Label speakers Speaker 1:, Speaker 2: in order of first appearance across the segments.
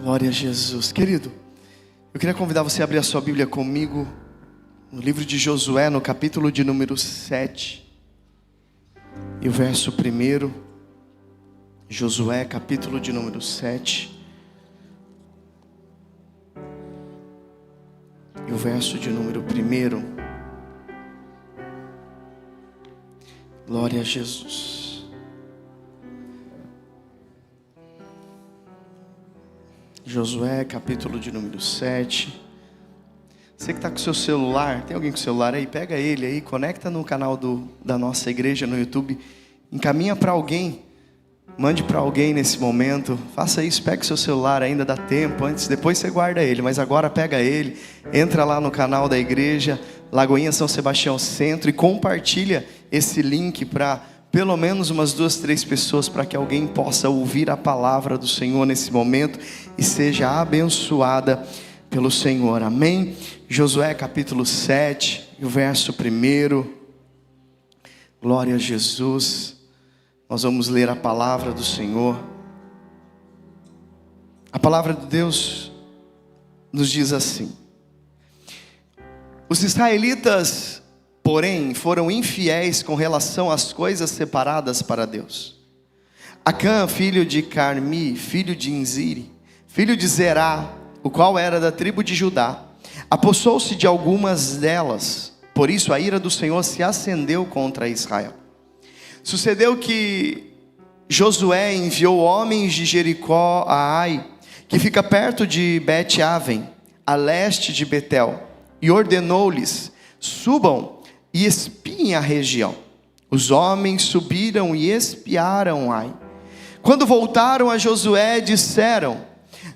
Speaker 1: Glória a Jesus. Querido, eu queria convidar você a abrir a sua Bíblia comigo no livro de Josué, no capítulo de número 7 e o verso 1. Josué, capítulo de número 7 e o verso de número 1. Glória a Jesus. Josué, capítulo de número 7. Você que está com o seu celular, tem alguém com o celular aí? Pega ele aí, conecta no canal da nossa igreja no YouTube. Encaminha para alguém, mande para alguém nesse momento. Faça isso, pega o seu celular, ainda dá tempo. Depois você guarda ele, mas agora pega ele. Entra lá no canal da igreja, Lagoinha São Sebastião Centro, e compartilha esse link para pelo menos umas 2, 3 pessoas, para que alguém possa ouvir a palavra do Senhor nesse momento e seja abençoada pelo Senhor, amém? Josué capítulo 7 e o verso 1. Glória a Jesus. Nós vamos ler a palavra do Senhor. A palavra de Deus nos diz assim: os israelitas, porém, foram infiéis com relação às coisas separadas para Deus. Acã, filho de Carmi, filho de Inziri, filho de Zerá, o qual era da tribo de Judá, apossou-se de algumas delas. Por isso a ira do Senhor se acendeu contra Israel. Sucedeu que Josué enviou homens de Jericó a Ai, que fica perto de Bet-Aven, a leste de Betel, e ordenou-lhes: subam e espiem a região. Os homens subiram e espiaram Ai. Quando voltaram a Josué, disseram: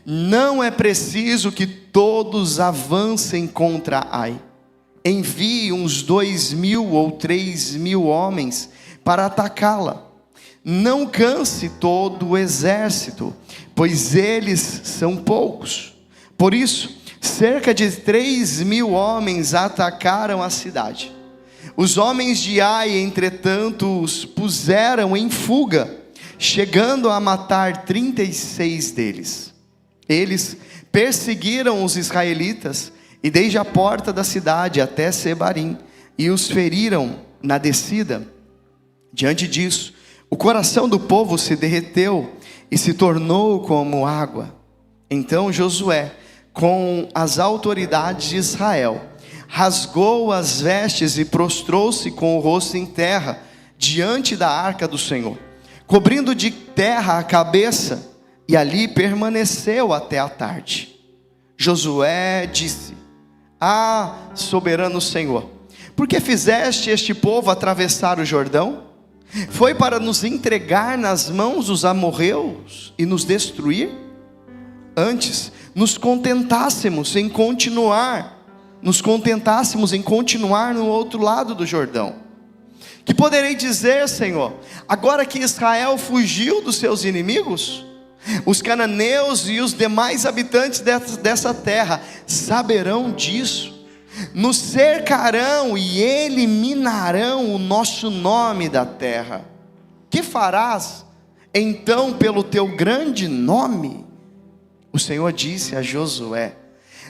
Speaker 1: não é preciso que todos avancem contra Ai. Envie uns 2.000 ou 3.000 homens para atacá-la. Não canse todo o exército, pois eles são poucos. Por isso, cerca de 3.000 homens atacaram a cidade. Os homens de Ai, entretanto, os puseram em fuga, chegando a matar 36 deles. Eles perseguiram os israelitas, e desde a porta da cidade até Sebarim, e os feriram na descida. Diante disso, o coração do povo se derreteu e se tornou como água. Então Josué, com as autoridades de Israel, rasgou as vestes e prostrou-se com o rosto em terra, diante da arca do Senhor, cobrindo de terra a cabeça, e ali permaneceu até a tarde. Josué disse: ah, soberano Senhor, por que fizeste este povo atravessar o Jordão? Foi para nos entregar nas mãos dos amorreus e nos destruir? Antes nos contentássemos em continuar no outro lado do Jordão. Que poderei dizer, Senhor, agora que Israel fugiu dos seus inimigos? Os cananeus e os demais habitantes dessa terra saberão disso. Nos cercarão e eliminarão o nosso nome da terra. Que farás então pelo teu grande nome? O Senhor disse a Josué: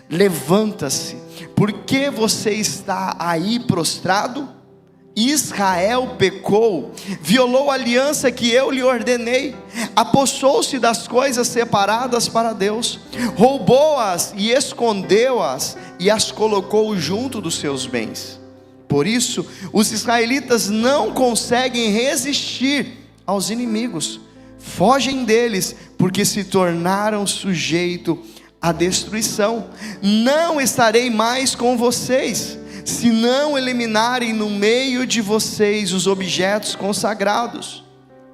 Speaker 1: levanta-se, porque você está aí prostrado? Israel pecou, violou a aliança que eu lhe ordenei, apossou-se das coisas separadas para Deus, roubou-as e escondeu-as, e as colocou junto dos seus bens. Por isso, os israelitas não conseguem resistir aos inimigos, fogem deles, porque se tornaram sujeitos à destruição. Não estarei mais com vocês, se não eliminarem no meio de vocês os objetos consagrados.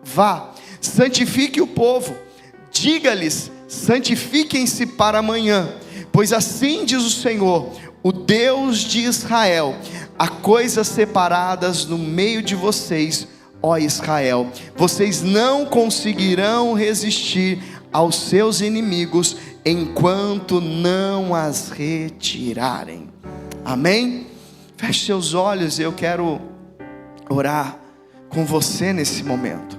Speaker 1: Vá, santifique o povo, diga-lhes: santifiquem-se para amanhã, pois assim diz o Senhor, o Deus de Israel: há coisas separadas no meio de vocês, ó Israel. Vocês não conseguirão resistir aos seus inimigos enquanto não as retirarem. Amém? Feche seus olhos, eu quero orar com você nesse momento.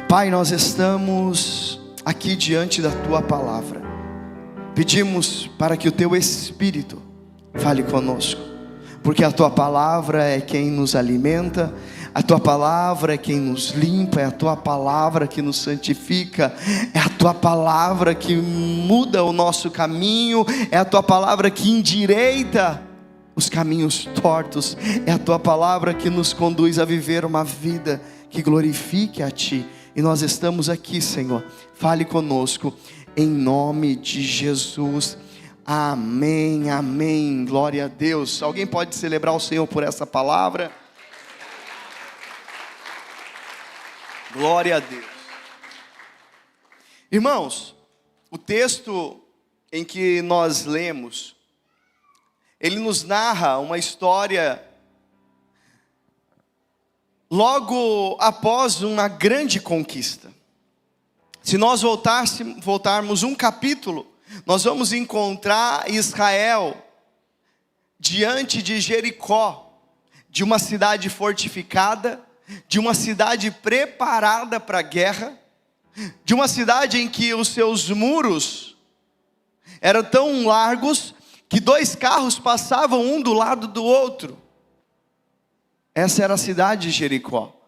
Speaker 1: Pai, nós estamos aqui diante da Tua palavra. Pedimos para que o Teu Espírito fale conosco, porque a Tua palavra é quem nos alimenta, a Tua palavra é quem nos limpa, é a Tua palavra que nos santifica, é a Tua palavra que muda o nosso caminho, é a Tua palavra que endireita os caminhos tortos, é a Tua palavra que nos conduz a viver uma vida que glorifique a Ti. E nós estamos aqui, Senhor, fale conosco, em nome de Jesus, amém, amém, glória a Deus. Alguém pode celebrar o Senhor por essa palavra? Glória a Deus. Irmãos, o texto em que nós lemos, ele nos narra uma história logo após uma grande conquista. Se nós voltarmos um capítulo, nós vamos encontrar Israel diante de Jericó, de uma cidade fortificada, de uma cidade preparada para a guerra, de uma cidade em que os seus muros eram tão largos que 2 carros passavam um do lado do outro. Essa era a cidade de Jericó.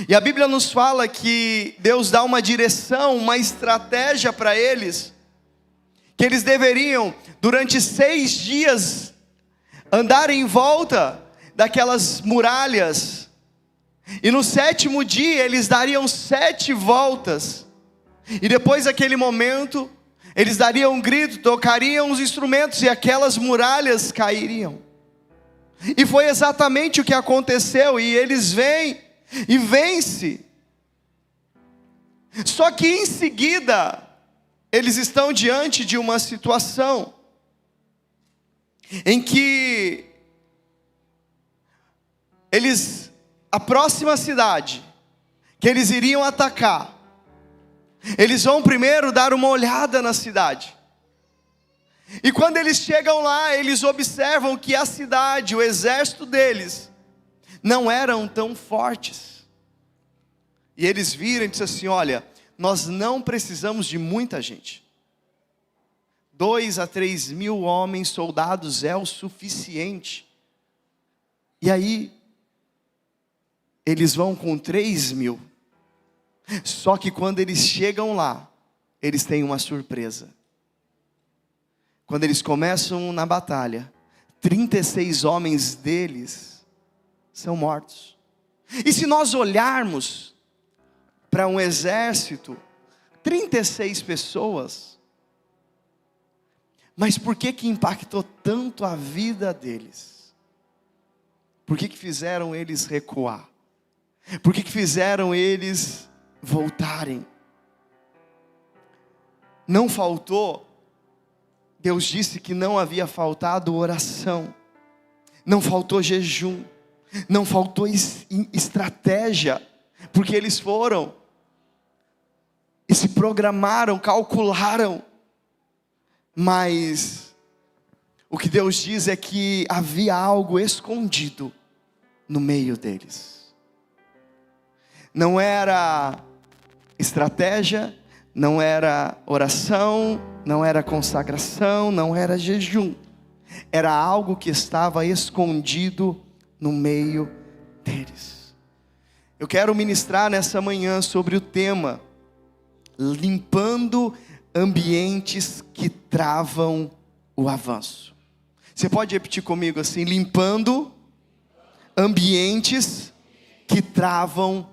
Speaker 1: E a Bíblia nos fala que Deus dá uma direção, uma estratégia para eles, que eles deveriam, durante 6 dias, andar em volta daquelas muralhas, e no 7º dia eles dariam 7 voltas, e depois daquele momento, eles dariam um grito, tocariam os instrumentos, e aquelas muralhas cairiam. E foi exatamente o que aconteceu, e eles vêm e vence. Só que em seguida eles estão diante de uma situação em que a próxima cidade que eles iriam atacar, eles vão primeiro dar uma olhada na cidade. E quando eles chegam lá, eles observam que a cidade, o exército deles, não eram tão fortes. E eles viram e disseram assim: olha, nós não precisamos de muita gente. 2 a 3 mil homens, soldados é o suficiente. E aí, eles vão com 3 mil. Só que quando eles chegam lá, eles têm uma surpresa. Quando eles começam na batalha, 36 homens deles são mortos. E se nós olharmos para um exército, 36 pessoas, mas por que impactou tanto a vida deles? Por que fizeram eles recuar? Por que fizeram eles voltarem? Não faltou, Deus disse que não havia faltado oração, não faltou jejum, não faltou estratégia, porque eles foram e se programaram, calcularam. Mas o que Deus diz é que havia algo escondido no meio deles. Não era estratégia, não era oração, não era consagração, não era jejum. Era algo que estava escondido no meio deles. Eu quero ministrar nessa manhã sobre o tema limpando ambientes que travam o avanço. Você pode repetir comigo assim: limpando ambientes que travam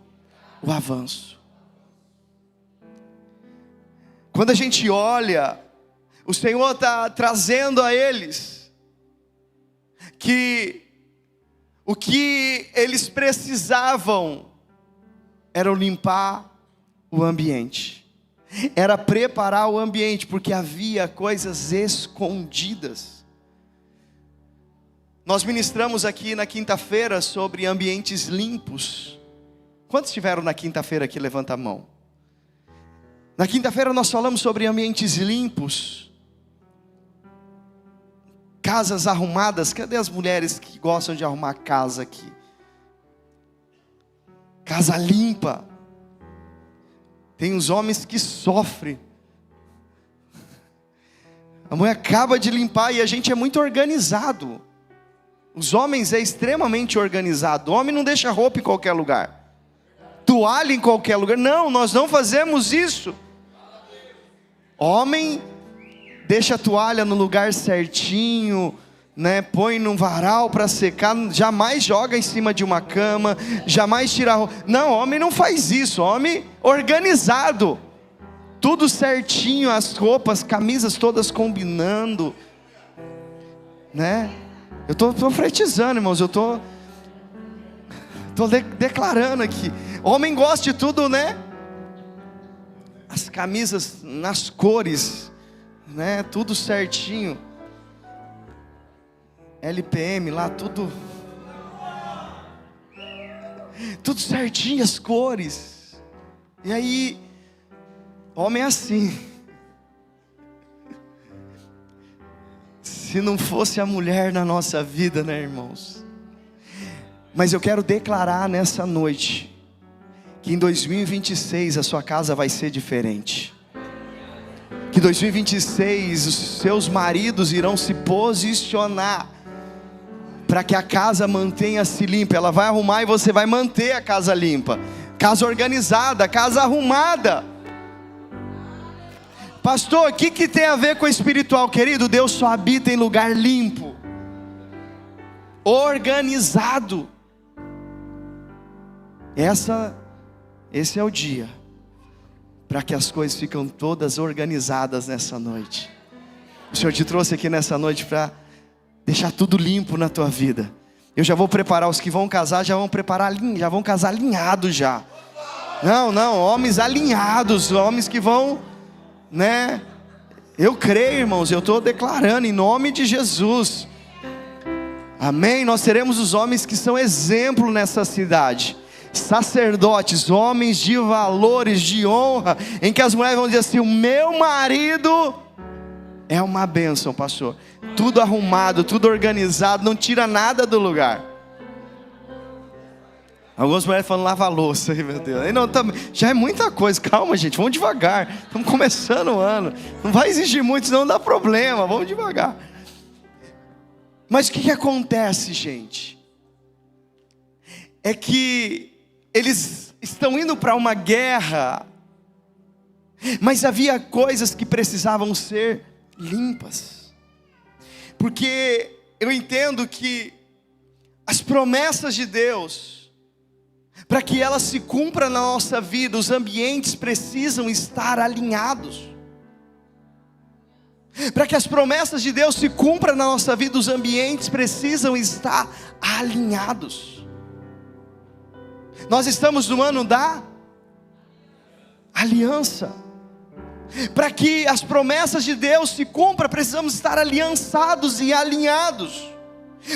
Speaker 1: o avanço. Quando a gente olha, o Senhor está trazendo a eles que o que eles precisavam era limpar o ambiente, era preparar o ambiente, porque havia coisas escondidas. Nós ministramos aqui na quinta-feira sobre ambientes limpos. Quantos estiveram na quinta-feira aqui? Levanta a mão. Na quinta-feira nós falamos sobre ambientes limpos, casas arrumadas. Cadê as mulheres que gostam de arrumar casa aqui? Casa limpa. Tem os homens que sofrem. A mulher acaba de limpar e a gente é muito organizado. Os homens é extremamente organizado. O homem não deixa roupa em qualquer lugar, toalha em qualquer lugar. Não, nós não fazemos isso. Homem deixa a toalha no lugar certinho, né? Põe num varal para secar. Jamais joga em cima de uma cama, jamais tira a roupa. Não, homem não faz isso. Homem organizado, tudo certinho, as roupas, camisas todas combinando, né? Eu estou profetizando, irmãos. Eu estou declarando aqui. Homem gosta de tudo, né? As camisas nas cores, né? Tudo certinho. LPM lá, tudo certinho, as cores. E aí, homem é assim. Se não fosse a mulher na nossa vida, né, irmãos? Mas eu quero declarar nessa noite que em 2026 a sua casa vai ser diferente. Que em 2026 os seus maridos irão se posicionar para que a casa mantenha-se limpa. Ela vai arrumar e você vai manter a casa limpa. Casa organizada, casa arrumada. Pastor, o que tem a ver com o espiritual? Querido, Deus só habita em lugar limpo, organizado. Esse é o dia para que as coisas ficam todas organizadas nessa noite. O Senhor te trouxe aqui nessa noite para deixar tudo limpo na tua vida. Eu já vou preparar os que vão casar, já vão casar alinhados já. Não, homens alinhados, homens que vão, né? Eu creio, irmãos, eu estou declarando em nome de Jesus. Amém? Nós teremos os homens que são exemplo nessa cidade. Sacerdotes, homens de valores, de honra, em que as mulheres vão dizer assim: o meu marido é uma bênção, pastor. Tudo arrumado, tudo organizado, não tira nada do lugar. Algumas mulheres falam lava a louça, meu Deus. Não, já é muita coisa, calma gente, vamos devagar. Estamos começando o ano, não vai exigir muito, senão dá problema, vamos devagar. Mas o que acontece, gente? É que eles estão indo para uma guerra, mas havia coisas que precisavam ser limpas. Porque eu entendo que as promessas de Deus, para que elas se cumpram na nossa vida, os ambientes precisam estar alinhados. Para que as promessas de Deus se cumpram na nossa vida, os ambientes precisam estar alinhados. Nós estamos no ano da aliança. Para que as promessas de Deus se cumpram, precisamos estar aliançados e alinhados.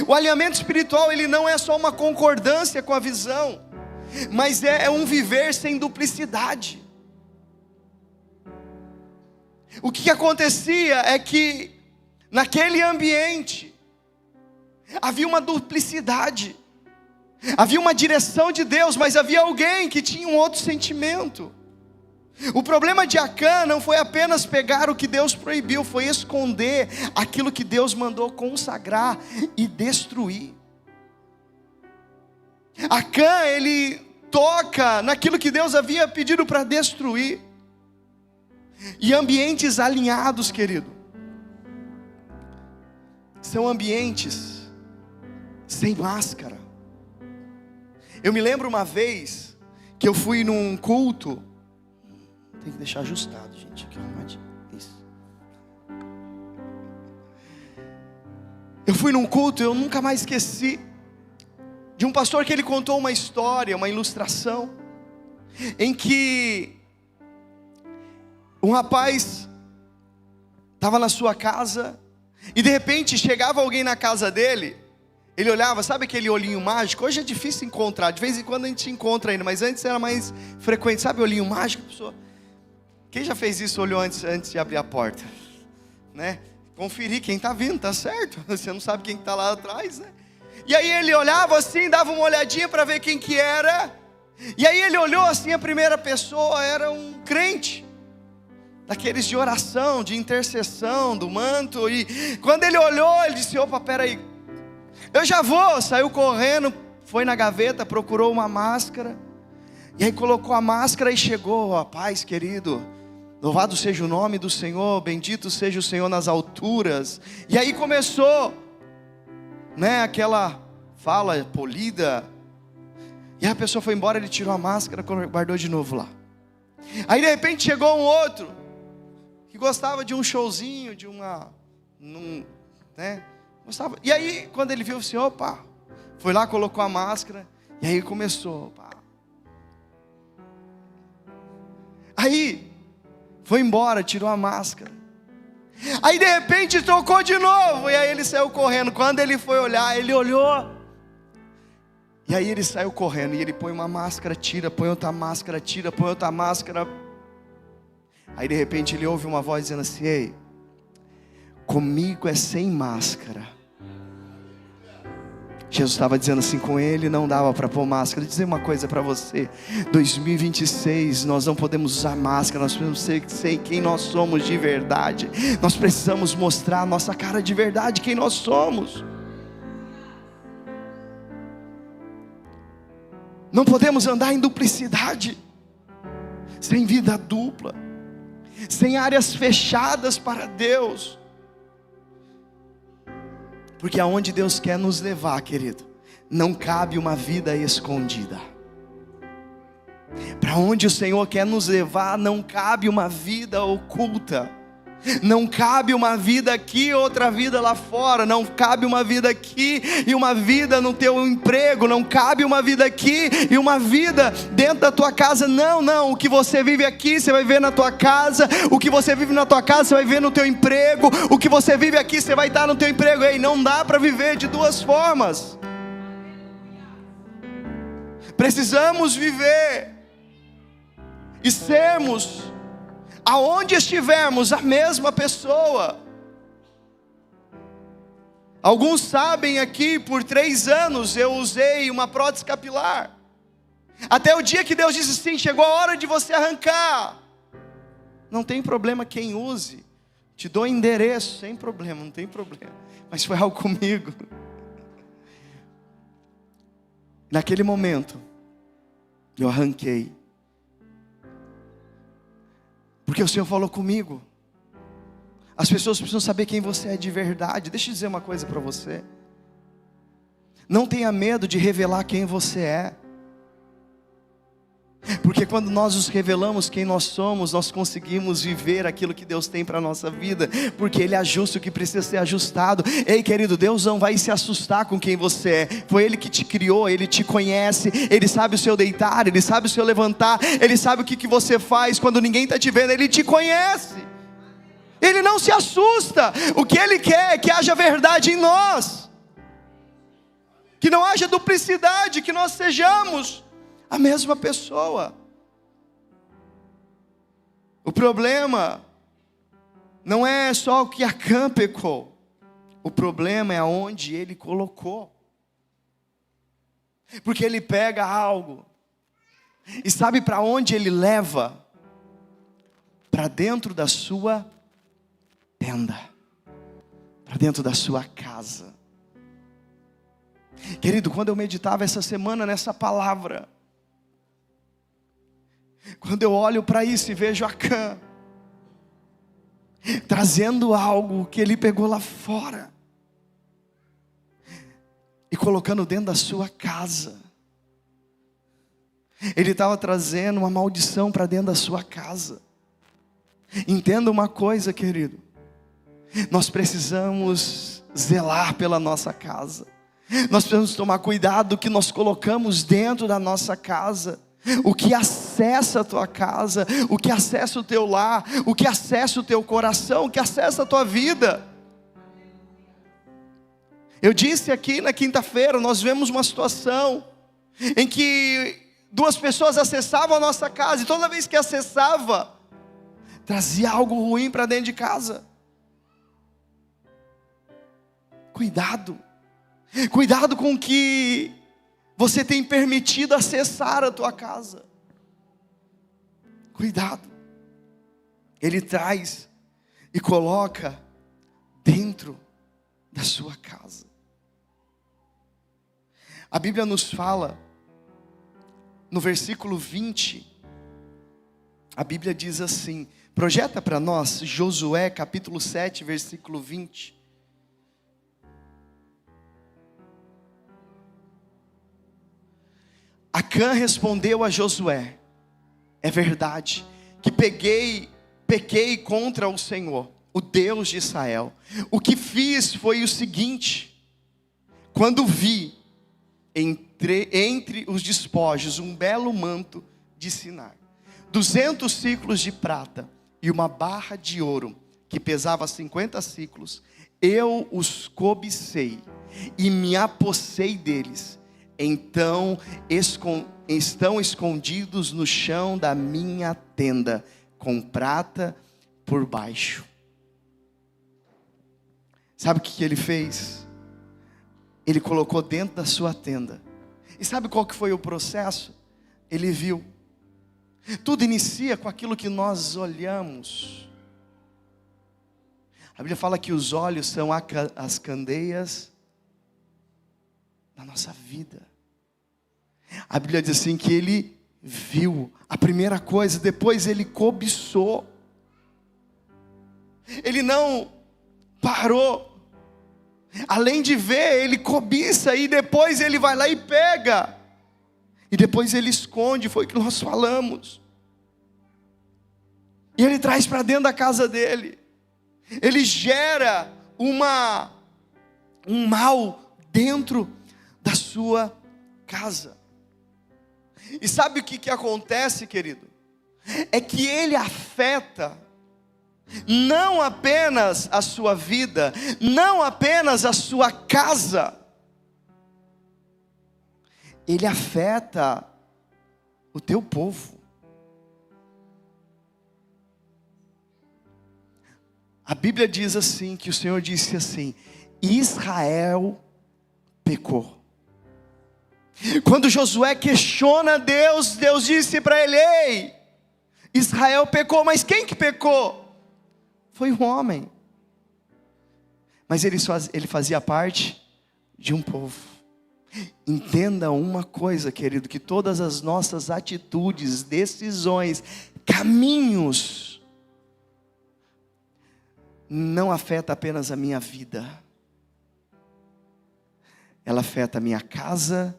Speaker 1: O alinhamento espiritual, ele não é só uma concordância com a visão, mas é um viver sem duplicidade. O que acontecia é que naquele ambiente havia uma duplicidade, havia uma direção de Deus, mas havia alguém que tinha um outro sentimento. O problema de Acã não foi apenas pegar o que Deus proibiu, foi esconder aquilo que Deus mandou consagrar e destruir. Acã, ele toca naquilo que Deus havia pedido para destruir. E ambientes alinhados, querido, são ambientes sem máscara. Eu me lembro uma vez que eu fui num culto. Tem que deixar ajustado, gente, aqui arrumadinho. Isso. Eu fui num culto, eu nunca mais esqueci de um pastor que ele contou uma história, uma ilustração, em que um rapaz estava na sua casa e de repente chegava alguém na casa dele. Ele olhava, sabe aquele olhinho mágico? Hoje é difícil encontrar, de vez em quando a gente encontra ainda, mas antes era mais frequente. Sabe o olhinho mágico? Pessoa, quem já fez isso, olhou antes de abrir a porta, né? Conferir quem está vindo, tá certo? Você não sabe quem está lá atrás, né? E aí ele olhava assim, dava uma olhadinha para ver quem que era. E aí ele olhou assim, a primeira pessoa era um crente. daqueles de oração, de intercessão, do manto. E quando ele olhou, ele disse: opa, peraí, eu já vou. Saiu correndo, foi na gaveta, procurou uma máscara, e aí colocou a máscara e chegou: ó, paz, querido, louvado seja o nome do Senhor, bendito seja o Senhor nas alturas. E aí começou, né, aquela fala polida. E a pessoa foi embora, ele tirou a máscara, guardou de novo lá. Aí de repente chegou um outro, que gostava de um showzinho, de né, gostava. E aí quando ele viu assim, opa, foi lá, colocou a máscara, e aí começou, opa. Aí foi embora, tirou a máscara. Aí de repente tocou de novo, e aí ele saiu correndo. Quando ele foi olhar, ele olhou, e aí ele saiu correndo, e ele põe uma máscara, tira, põe outra máscara, tira, põe outra máscara. Aí de repente ele ouve uma voz dizendo assim: ei, comigo é sem máscara. Jesus estava dizendo assim com ele, não dava para pôr máscara. Vou dizer uma coisa para você: 2026 nós não podemos usar máscara, nós precisamos ser quem nós somos de verdade. Nós precisamos mostrar a nossa cara de verdade, quem nós somos. Não podemos andar em duplicidade, sem vida dupla, sem áreas fechadas para Deus. Porque aonde Deus quer nos levar, querido, não cabe uma vida escondida. Para onde o Senhor quer nos levar, não cabe uma vida oculta. Não cabe uma vida aqui, outra vida lá fora. Não cabe uma vida aqui e uma vida no teu emprego. Não cabe uma vida aqui e uma vida dentro da tua casa. Não, não, o que você vive aqui, você vai ver na tua casa. O que você vive na tua casa, você vai ver no teu emprego. O que você vive aqui, você vai estar no teu emprego. Ei, não dá para viver de duas formas. Precisamos viver e sermos, aonde estivermos, a mesma pessoa. Alguns sabem aqui, por 3 anos eu usei uma prótese capilar, até o dia que Deus disse assim: chegou a hora de você arrancar. Não tem problema quem use, te dou endereço, sem problema, não tem problema. Mas foi algo comigo. Naquele momento eu arranquei, porque o Senhor falou comigo. As pessoas precisam saber quem você é de verdade. Deixa eu dizer uma coisa para você: não tenha medo de revelar quem você é, porque quando nós nos revelamos quem nós somos, nós conseguimos viver aquilo que Deus tem para a nossa vida, porque Ele ajusta o que precisa ser ajustado. Ei, querido, Deus não vai se assustar com quem você é. Foi Ele que te criou, Ele te conhece, Ele sabe o seu deitar, Ele sabe o seu levantar, Ele sabe o que você faz quando ninguém está te vendo. Ele te conhece, Ele não se assusta. O que Ele quer é que haja verdade em nós, que não haja duplicidade, que nós sejamos a mesma pessoa. O problema não é só o que Acã pecou, o problema é aonde ele colocou. Porque ele pega algo, e sabe para onde ele leva? Para dentro da sua tenda, para dentro da sua casa. Querido, quando eu meditava essa semana nessa palavra, quando eu olho para isso e vejo Acã trazendo algo que ele pegou lá fora e colocando dentro da sua casa, ele estava trazendo uma maldição para dentro da sua casa. Entenda uma coisa, querido: nós precisamos zelar pela nossa casa. Nós precisamos tomar cuidado do que nós colocamos dentro da nossa casa. O que acessa a tua casa, o que acessa o teu lar, o que acessa o teu coração, o que acessa a tua vida. Eu disse aqui na quinta-feira, nós vemos uma situação em que 2 pessoas acessavam a nossa casa, e toda vez que acessava, trazia algo ruim para dentro de casa. Cuidado, cuidado com o que você tem permitido acessar a tua casa. Cuidado. Ele traz e coloca dentro da sua casa. A Bíblia nos fala, no versículo 20, a Bíblia diz assim, projeta para nós, Josué capítulo 7, versículo 20. Acã respondeu a Josué: é verdade que pequei contra o Senhor, o Deus de Israel. O que fiz foi o seguinte: quando vi entre os despojos um belo manto de Sinar, 200 siclos de prata e uma barra de ouro que pesava 50 siclos, eu os cobicei e me apossei deles. Então estão escondidos no chão da minha tenda, com prata por baixo. Sabe o que ele fez? Ele colocou dentro da sua tenda. E sabe qual que foi o processo? Ele viu. Tudo inicia com aquilo que nós olhamos. A Bíblia fala que os olhos são as candeias da nossa vida. A Bíblia diz assim que ele viu a primeira coisa, depois ele cobiçou. Ele não parou. Além de ver, ele cobiça e depois ele vai lá e pega. E depois ele esconde, foi o que nós falamos. E ele traz para dentro da casa dele. Ele gera um mal dentro da sua casa. E sabe o que acontece, querido? É que ele afeta não apenas a sua vida, não apenas a sua casa, ele afeta o teu povo. A Bíblia diz assim, que o Senhor disse assim: Israel pecou. Quando Josué questiona Deus, Deus disse para ele: ei, Israel pecou, mas quem que pecou? Foi um homem. Mas ele fazia parte de um povo. Entenda uma coisa, querido, que todas as nossas atitudes, decisões, caminhos, não afeta apenas a minha vida. Ela afeta a minha casa,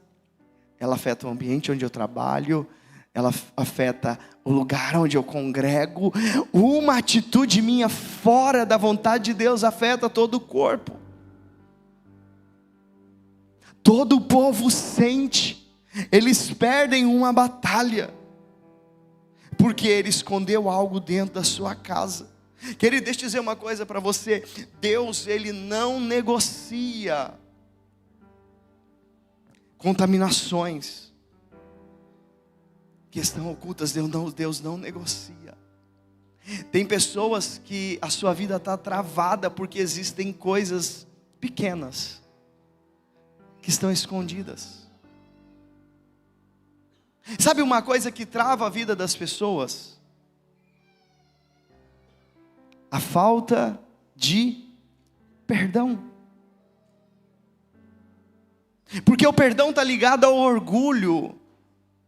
Speaker 1: ela afeta o ambiente onde eu trabalho, ela afeta o lugar onde eu congrego. Uma atitude minha fora da vontade de Deus afeta todo o corpo. Todo o povo sente. Eles perdem uma batalha porque ele escondeu algo dentro da sua casa. Querido, deixa eu dizer uma coisa para você. Deus, ele não negocia contaminações que estão ocultas. Deus não negocia. Tem pessoas que a sua vida está travada porque existem coisas pequenas que estão escondidas. Sabe uma coisa que trava a vida das pessoas? A falta de perdão. Porque o perdão está ligado ao orgulho.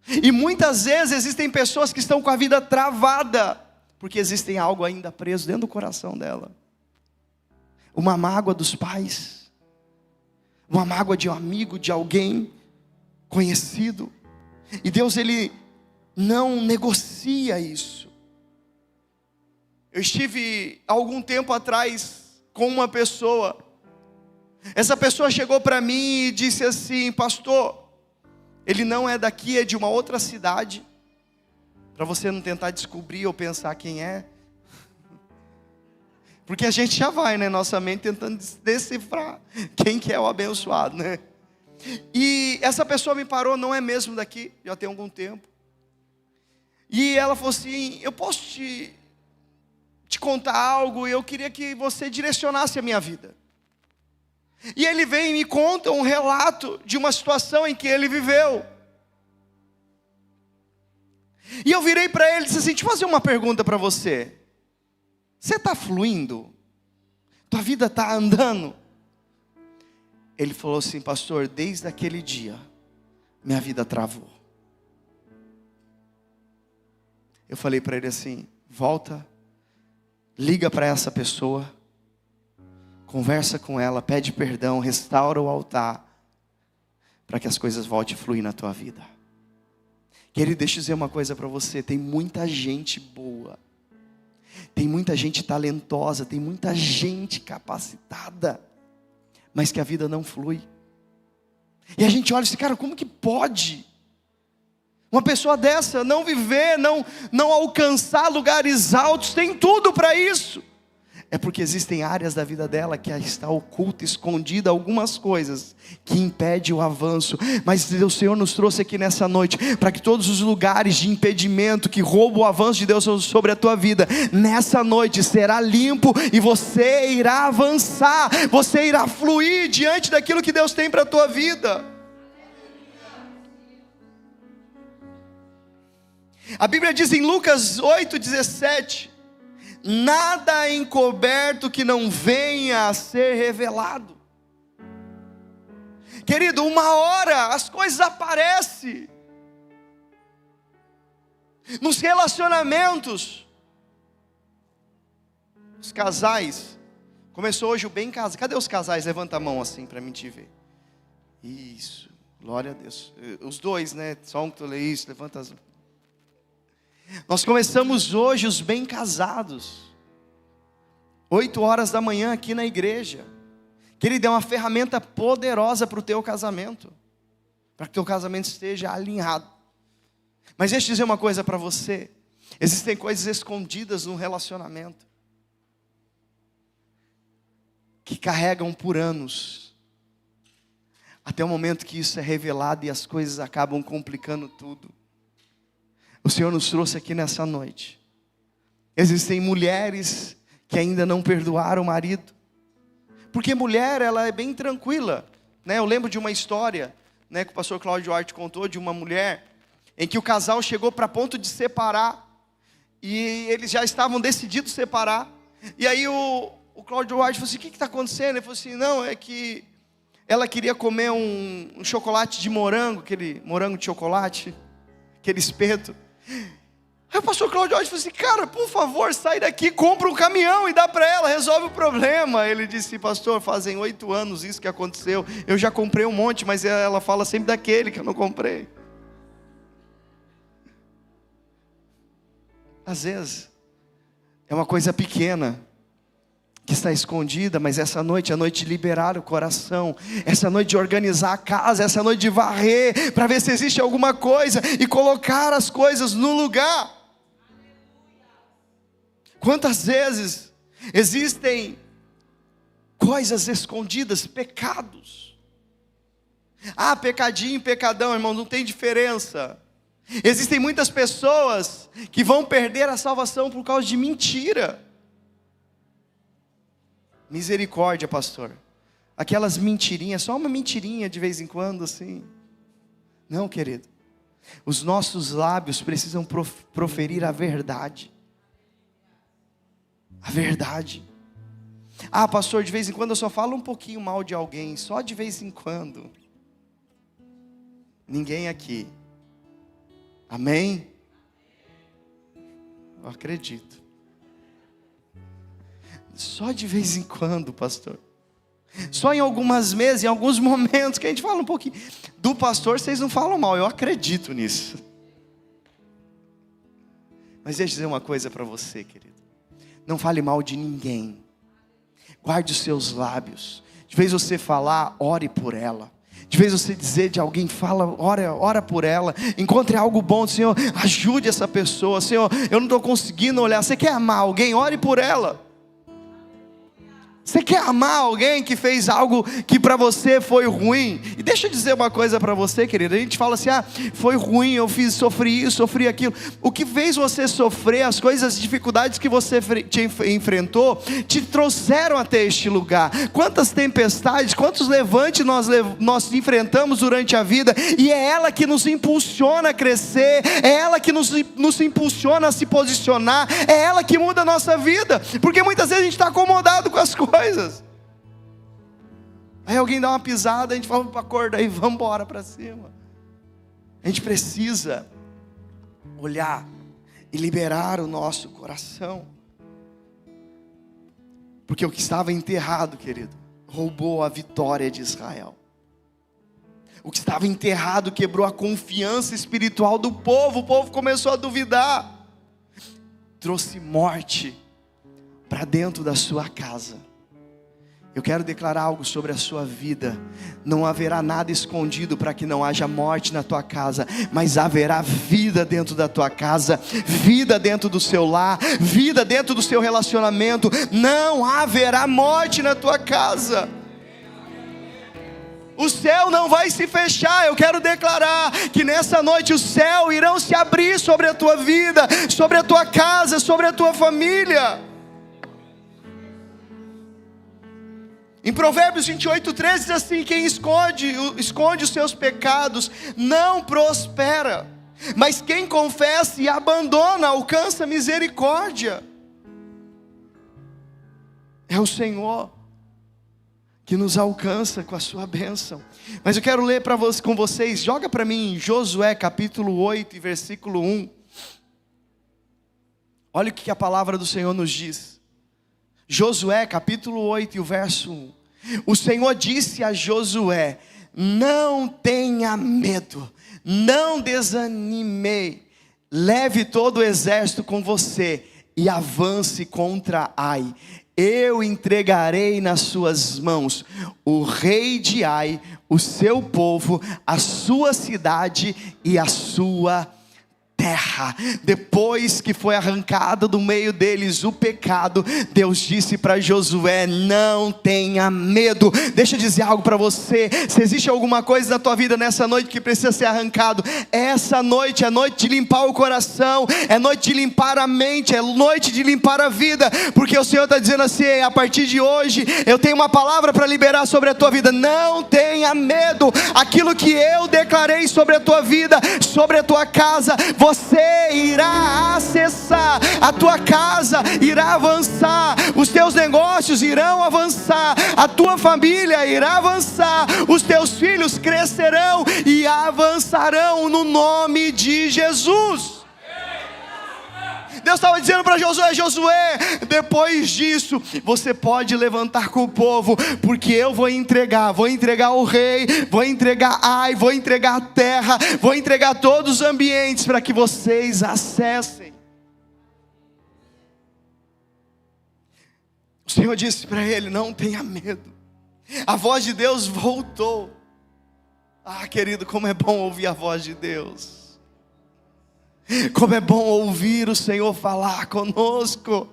Speaker 1: E muitas vezes existem pessoas que estão com a vida travada, porque existem algo ainda preso dentro do coração dela. Uma mágoa dos pais, uma mágoa de um amigo, de alguém conhecido. E Deus, ele não negocia isso. Eu estive algum tempo atrás com uma pessoa. Essa pessoa chegou para mim e disse assim: pastor, ele não é daqui, é de uma outra cidade. Para você não tentar descobrir ou pensar quem é. Porque a gente já vai, né, nossa mente tentando decifrar quem que é o abençoado, né? E essa pessoa me parou, não é mesmo daqui, já tem algum tempo. E ela falou assim: eu posso te contar algo, e eu queria que você direcionasse a minha vida. E ele vem e me conta um relato de uma situação em que ele viveu. E eu virei para ele e disse assim: deixa eu fazer uma pergunta para você. Você está fluindo? Tua vida está andando? Ele falou assim: pastor, desde aquele dia, minha vida travou. Eu falei para ele assim: volta, liga para essa pessoa, conversa com ela, pede perdão, restaura o altar, para que as coisas voltem a fluir na tua vida. Querido, deixa eu dizer uma coisa para você: tem muita gente boa, tem muita gente talentosa, tem muita gente capacitada, mas que a vida não flui. E a gente olha e diz: cara, como que pode uma pessoa dessa não viver, não alcançar lugares altos? Tem tudo para isso. É porque existem áreas da vida dela que está oculta, escondida, algumas coisas que impedem o avanço. Mas o Senhor nos trouxe aqui nessa noite para que todos os lugares de impedimento que roubam o avanço de Deus sobre a tua vida, nessa noite será limpo e você irá avançar, você irá fluir diante daquilo que Deus tem para a tua vida. A Bíblia diz em Lucas 8:17: nada é encoberto que não venha a ser revelado. Querido, uma hora as coisas aparecem. Nos relacionamentos, os casais, começou hoje o Bem Casado. Cadê os casais? Levanta a mão assim para mim te ver. Isso, glória a Deus. Os dois, né? Só um que tu lê isso, levanta as mãos. Nós começamos hoje os Bem Casados, 8 horas da manhã aqui na igreja. Querido, é uma ferramenta poderosa para o teu casamento, para que o teu casamento esteja alinhado. Mas deixa eu dizer uma coisa para você: existem coisas escondidas no relacionamento, que carregam por anos, até o momento que isso é revelado e as coisas acabam complicando tudo. O Senhor nos trouxe aqui nessa noite. Existem mulheres que ainda não perdoaram o marido, porque mulher, ela é bem tranquila, né? Eu lembro de uma história, né, que o pastor Cláudio Duarte contou, de uma mulher em que o casal chegou para ponto de separar, e eles já estavam decididos a separar. E aí o Cláudio Duarte falou assim: o que está acontecendo? Ele falou assim: não, é que ela queria comer um chocolate de morango, aquele morango de chocolate, aquele espeto. Aí o pastor Cláudio falou assim: cara, por favor, sai daqui, compra um caminhão e dá para ela, resolve o problema. Ele disse: pastor, fazem 8 anos isso que aconteceu, eu já comprei um monte, mas ela fala sempre daquele que eu não comprei. Às vezes é uma coisa pequena que está escondida, mas essa noite é a noite de liberar o coração, essa noite de organizar a casa, essa noite de varrer, para ver se existe alguma coisa e colocar as coisas no lugar. Quantas vezes existem coisas escondidas, pecados? Ah, pecadinho, pecadão, irmão, não tem diferença. Existem muitas pessoas que vão perder a salvação por causa de mentira. Misericórdia, pastor. Aquelas mentirinhas, só uma mentirinha de vez em quando assim. Não, querido. Os nossos lábios precisam proferir a verdade. A verdade. Ah, pastor, de vez em quando eu só falo um pouquinho mal de alguém, só de vez em quando. Ninguém aqui. Amém? Eu acredito. Só de vez em quando, pastor. Só em algumas vezes, em alguns momentos que a gente fala um pouquinho. Do pastor vocês não falam mal, eu acredito nisso. Mas deixa eu dizer uma coisa para você, querido. Não fale mal de ninguém. Guarde os seus lábios. De vez você falar, ore por ela. De vez você dizer de alguém, fala, ora por ela. Encontre algo bom, Senhor, ajude essa pessoa. Senhor, eu não estou conseguindo olhar. Você quer amar alguém? Ore por ela. Você quer amar alguém que fez algo que para você foi ruim? E deixa eu dizer uma coisa para você, querido. A gente fala assim, foi ruim, eu sofri isso, sofri aquilo. O que fez você sofrer, as coisas, as dificuldades que você enfrentou, te trouxeram até este lugar. Quantas tempestades, quantos levantes nós enfrentamos durante a vida, e é ela que nos impulsiona a crescer, é ela que nos impulsiona a se posicionar, é ela que muda a nossa vida, porque muitas vezes a gente está acomodado com as coisas. Aí alguém dá uma pisada, a gente fala para acordar e vamos embora para cima. A gente precisa olhar e liberar o nosso coração, porque o que estava enterrado, querido, roubou a vitória de Israel. O que estava enterrado quebrou a confiança espiritual do povo. O povo começou a duvidar, trouxe morte para dentro da sua casa. Eu quero declarar algo sobre a sua vida. Não haverá nada escondido para que não haja morte na tua casa, mas haverá vida dentro da tua casa, vida dentro do seu lar, vida dentro do seu relacionamento. Não haverá morte na tua casa. O céu não vai se fechar. Eu quero declarar que nessa noite o céu irão se abrir sobre a tua vida, sobre a tua casa, sobre a tua família. Em Provérbios 28:13 diz assim: quem esconde os seus pecados não prospera, mas quem confessa e abandona alcança misericórdia. É o Senhor que nos alcança com a sua bênção. Mas eu quero ler com vocês, joga para mim Josué capítulo 8 versículo 1. Olha o que a palavra do Senhor nos diz. Josué capítulo 8 e o verso 1. O Senhor disse a Josué: não tenha medo, não desanime, leve todo o exército com você e avance contra Ai. Eu entregarei nas suas mãos o rei de Ai, o seu povo, a sua cidade e a sua terra. Depois que foi arrancado do meio deles o pecado, Deus disse para Josué: não tenha medo. Deixa eu dizer algo para você. Se existe alguma coisa na tua vida nessa noite que precisa ser arrancado, essa noite é noite de limpar o coração, é noite de limpar a mente, é noite de limpar a vida, porque o Senhor está dizendo assim: a partir de hoje eu tenho uma palavra para liberar sobre a tua vida. Não tenha medo. Aquilo que eu declarei sobre a tua vida, sobre a tua casa, você irá acessar, a tua casa irá avançar, os teus negócios irão avançar, a tua família irá avançar, os teus filhos crescerão e avançarão no nome de Jesus. Deus estava dizendo para Josué: Josué, depois disso você pode levantar com o povo, porque eu vou entregar o rei, vou entregar Ai, vou entregar a terra, vou entregar todos os ambientes para que vocês acessem. O Senhor disse para ele: não tenha medo. A voz de Deus voltou. Querido, como é bom ouvir a voz de Deus. Como é bom ouvir o Senhor falar conosco.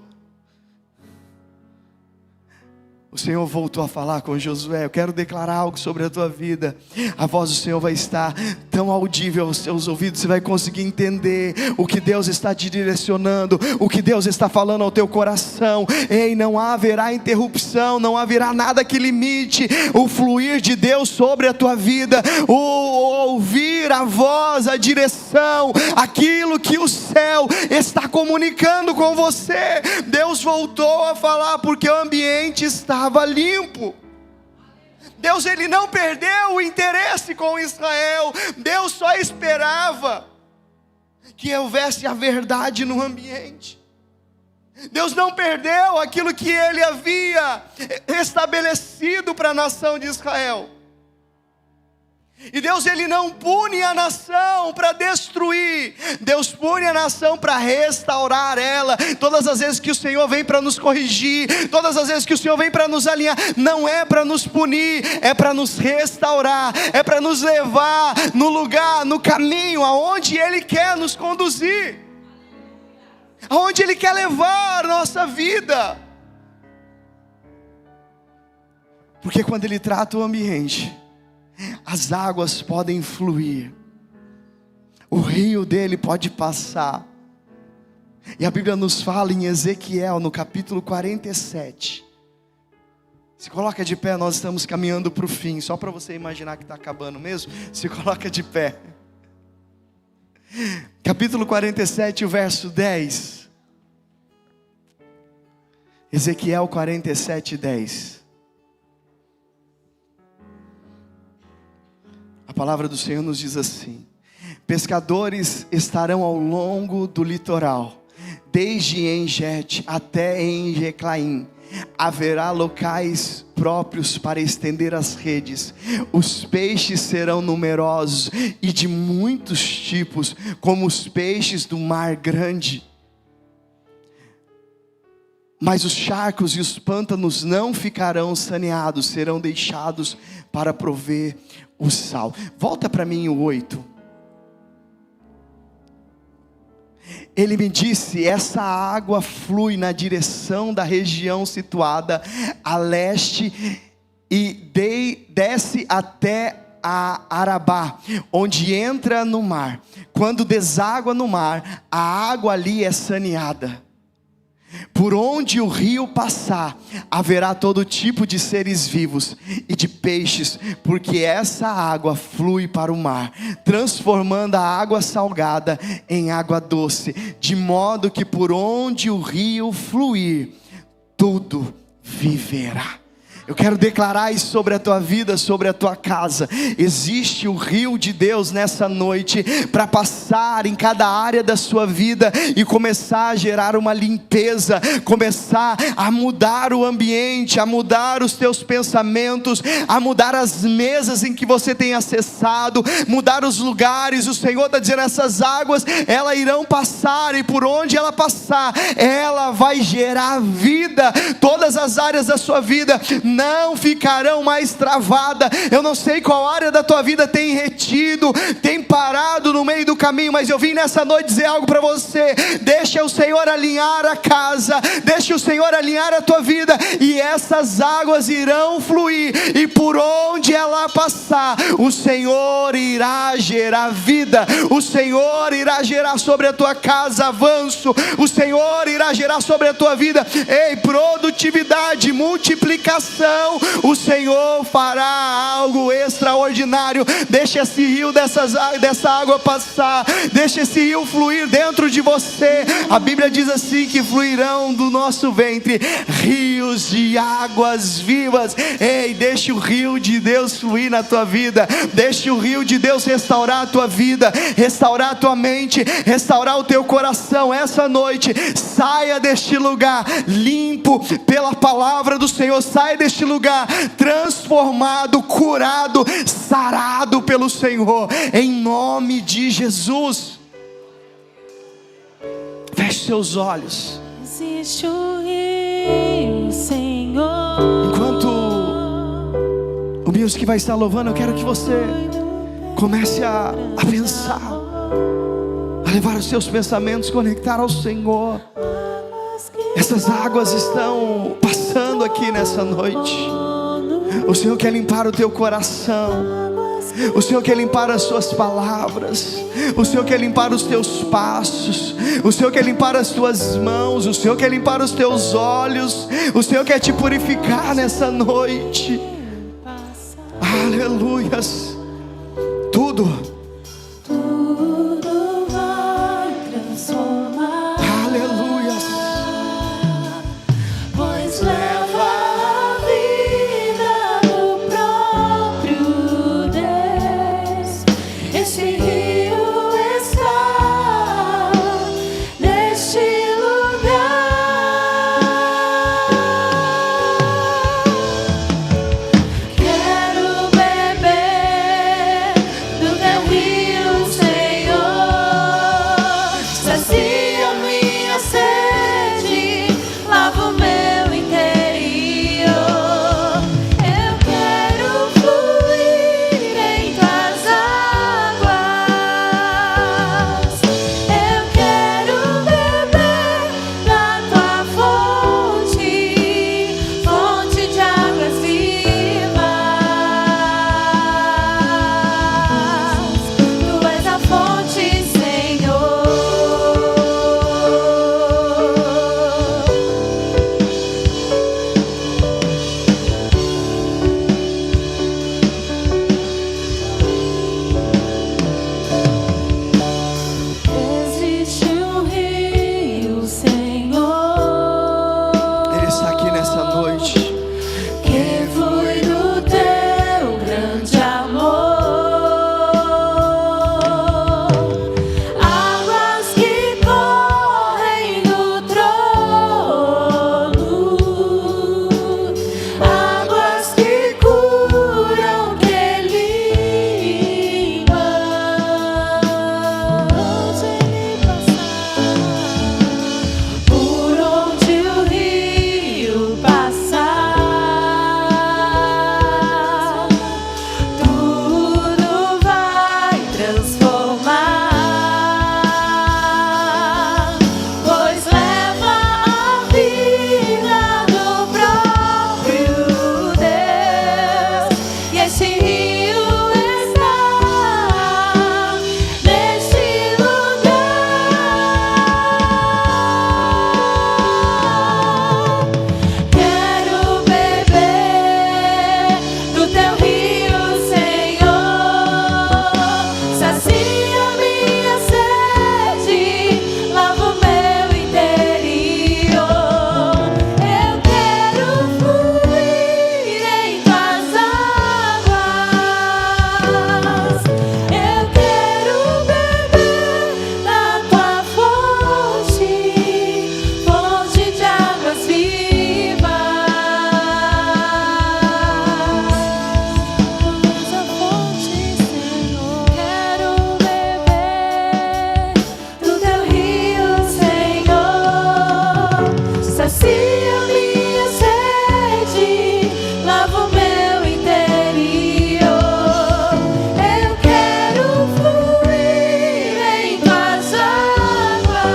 Speaker 1: O Senhor voltou a falar com Josué. Eu quero declarar algo sobre a tua vida. A voz do Senhor vai estar tão audível aos seus ouvidos, você vai conseguir entender o que Deus está te direcionando, o que Deus está falando ao teu coração. Ei, não haverá interrupção, não haverá nada que limite o fluir de Deus sobre a tua vida. O ouvir a voz, a direção, aquilo que o céu está comunicando com você. Deus voltou a falar porque o ambiente estava limpo. Deus, ele não perdeu o interesse com Israel. Deus só esperava que houvesse a verdade no ambiente. Deus não perdeu aquilo que ele havia estabelecido para a nação de Israel. E Deus, ele não pune a nação para destruir. Deus pune a nação para restaurar ela. Todas as vezes que o Senhor vem para nos corrigir, todas as vezes que o Senhor vem para nos alinhar, não é para nos punir, é para nos restaurar, é para nos levar no lugar, no caminho aonde ele quer nos conduzir, aonde ele quer levar a nossa vida. Porque quando Ele trata o ambiente, as águas podem fluir, o rio dele pode passar. E a Bíblia nos fala em Ezequiel, no capítulo 47. Se coloca de pé, nós estamos caminhando para o fim. Só para você imaginar que está acabando mesmo, se coloca de pé. Capítulo 47, o verso 10. Ezequiel 47, 10. A palavra do Senhor nos diz assim: pescadores estarão ao longo do litoral, desde Engete até Engeclaim. Haverá locais próprios para estender as redes. Os peixes serão numerosos e de muitos tipos, como os peixes do mar grande. Mas os charcos e os pântanos não ficarão saneados, serão deixados para prover o sal. Volta para mim o 8. Ele me disse: essa água flui na direção da região situada a leste e desce até a Arabá, onde entra no mar. Quando deságua no mar, a água ali é saneada. Por onde o rio passar, haverá todo tipo de seres vivos e de peixes, porque essa água flui para o mar, transformando a água salgada em água doce, de modo que por onde o rio fluir, tudo viverá. Eu quero declarar isso sobre a tua vida, sobre a tua casa. Existe o rio de Deus nessa noite para passar em cada área da sua vida e começar a gerar uma limpeza, começar a mudar o ambiente, a mudar os teus pensamentos, a mudar as mesas em que você tem acessado, mudar os lugares. O Senhor está dizendo: essas águas, elas irão passar, e por onde ela passar, ela vai gerar vida. Todas as áreas da sua vida não ficarão mais travadas. Eu não sei qual área da tua vida tem retido, tem parado no meio do caminho, mas eu vim nessa noite dizer algo para você: deixa o Senhor alinhar a casa, deixa o Senhor alinhar a tua vida, e essas águas irão fluir, e por onde ela passar, o Senhor irá gerar vida, o Senhor irá gerar sobre a tua casa avanço, o Senhor irá gerar sobre a tua vida produtividade, multiplicação. O Senhor fará algo extraordinário. Deixa esse rio dessa água passar, deixa esse rio fluir dentro de você. A Bíblia diz assim: que fluirão do nosso ventre rios de águas vivas. Ei, deixa o rio de Deus fluir na tua vida, deixa o rio de Deus restaurar a tua vida, restaurar a tua mente, restaurar o teu coração. Essa noite, saia deste lugar limpo pela palavra do Senhor, saia deste lugar transformado, curado, sarado pelo Senhor, em nome de Jesus. Feche seus olhos.
Speaker 2: Existe o rio, Senhor.
Speaker 1: Enquanto o music vai estar louvando, eu quero que você comece a pensar, a levar os seus pensamentos, conectar ao Senhor. Essas águas estão passando aqui nessa noite. O Senhor quer limpar o teu coração, o Senhor quer limpar as suas palavras, o Senhor quer limpar os teus passos, o Senhor quer limpar as tuas mãos, o Senhor quer limpar os teus olhos, o Senhor quer te purificar nessa noite. Aleluias. Tudo
Speaker 2: vai transformar.
Speaker 1: Aleluias.
Speaker 2: Pois leva a vida do próprio Deus. Este rio está neste lugar. Quero beber do teu esse rio está neste lugar. Quero beber do teu rio, Senhor. Sacia minha sede, lava o meu interior. Eu quero fluir em tuas águas. Eu quero beber da tua fonte, fonte de águas vivas. Essa fonte, Senhor. Quero beber do teu rio, Senhor. Sacia minha sede, lava o meu interior. Eu quero fluir em tuas águas.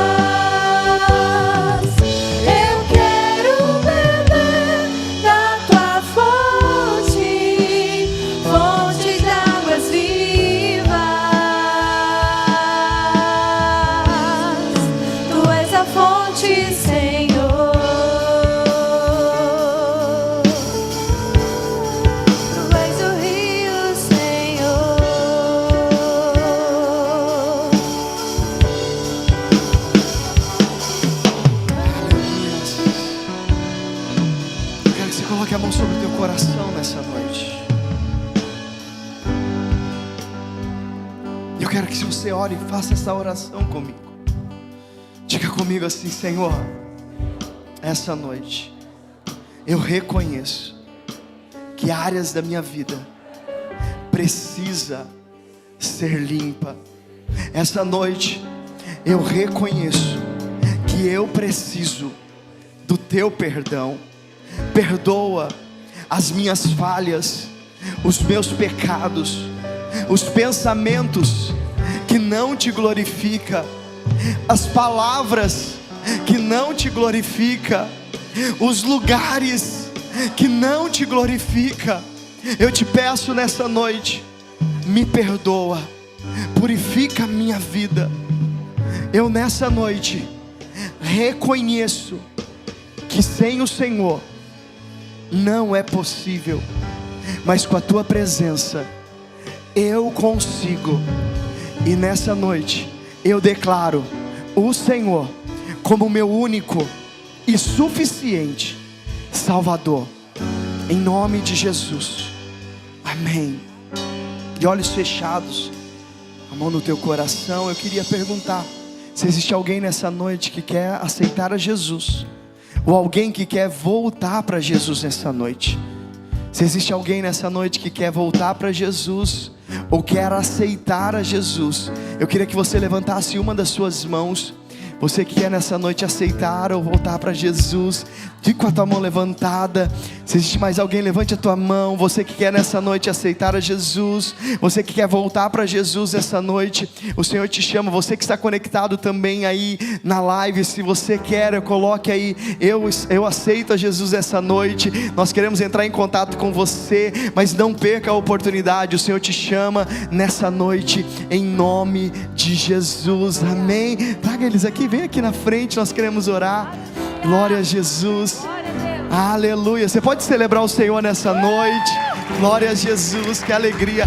Speaker 2: Eu quero beber da tua fonte, fonte de águas vivas. Tu és a fonte, Senhor. Tu és o rio, Senhor.
Speaker 1: Eu quero que você coloque a mão sobre o teu coração nessa noite. Eu quero que você ore e faça essa oração comigo. Diga comigo assim: Senhor, essa noite eu reconheço que áreas da minha vida precisa ser limpa. Essa noite eu reconheço que eu preciso do teu perdão. Perdoa as minhas falhas, os meus pecados, os pensamentos que não te glorificam, as palavras que não te glorificam, os lugares que não te glorificam. Eu te peço nessa noite, me perdoa, purifica a minha vida. Eu nessa noite reconheço que sem o Senhor não é possível, mas com a tua presença eu consigo. E nessa noite eu declaro o Senhor como meu único e suficiente Salvador, em nome de Jesus, amém. De olhos fechados, a mão no teu coração, eu queria perguntar se existe alguém nessa noite que quer aceitar a Jesus, ou alguém que quer voltar para Jesus nessa noite. Se existe alguém nessa noite que quer voltar para Jesus, ou quer aceitar a Jesus, eu queria que você levantasse uma das suas mãos. Você que quer nessa noite aceitar ou voltar para Jesus, fique com a tua mão levantada. Se existe mais alguém, levante a tua mão. Você que quer nessa noite aceitar a Jesus, você que quer voltar para Jesus essa noite, o Senhor te chama. Você que está conectado também aí na live, se você quer, coloque aí: eu aceito a Jesus essa noite. Nós queremos entrar em contato com você, mas não perca a oportunidade. O Senhor te chama nessa noite, em nome de Jesus, amém. Traga eles aqui, vem aqui na frente, nós queremos orar. Glória a Jesus, aleluia. Você pode celebrar o Senhor nessa noite. Glória a Jesus, que alegria.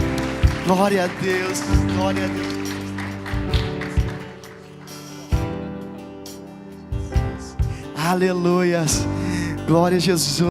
Speaker 1: Glória a Deus, glória a Deus. Aleluias, glória a Jesus.